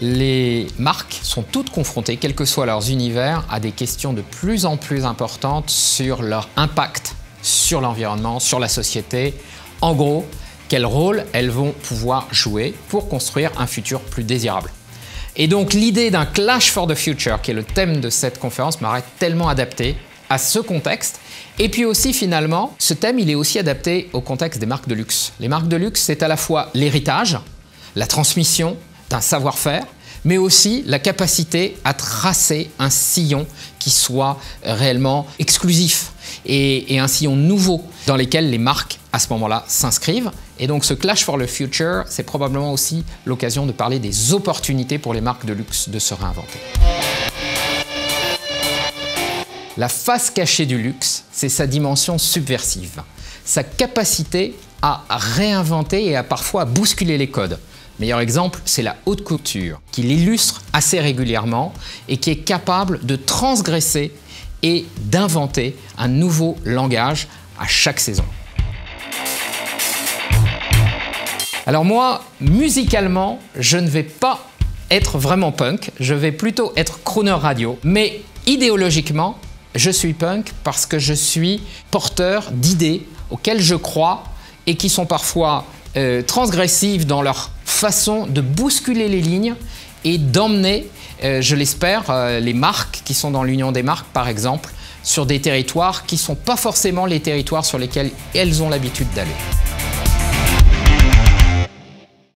Les marques sont toutes confrontées, quels que soient leurs univers, à des questions de plus en plus importantes sur leur impact sur l'environnement, sur la société. En gros, quel rôle elles vont pouvoir jouer pour construire un futur plus désirable. Et donc l'idée d'un Clash for the Future, qui est le thème de cette conférence, m'arrête tellement adapté à ce contexte. Et puis aussi finalement, ce thème il est aussi adapté au contexte des marques de luxe. Les marques de luxe, c'est à la fois l'héritage, la transmission d'un savoir-faire, mais aussi la capacité à tracer un sillon qui soit réellement exclusif et un sillon nouveau dans lequel les marques à ce moment-là s'inscrivent. Et donc ce Clash for the Future, c'est probablement aussi l'occasion de parler des opportunités pour les marques de luxe de se réinventer. La face cachée du luxe, c'est sa dimension subversive, sa capacité à réinventer et à parfois bousculer les codes. Meilleur exemple, c'est la haute couture, qui l'illustre assez régulièrement et qui est capable de transgresser et d'inventer un nouveau langage à chaque saison. Alors moi, musicalement, je ne vais pas être vraiment punk, je vais plutôt être crooner radio, mais idéologiquement, je suis punk parce que je suis porteur d'idées auxquelles je crois et qui sont parfois transgressives dans leur façon de bousculer les lignes et d'emmener, je l'espère, les marques qui sont dans l'Union des marques, par exemple, sur des territoires qui ne sont pas forcément les territoires sur lesquels elles ont l'habitude d'aller.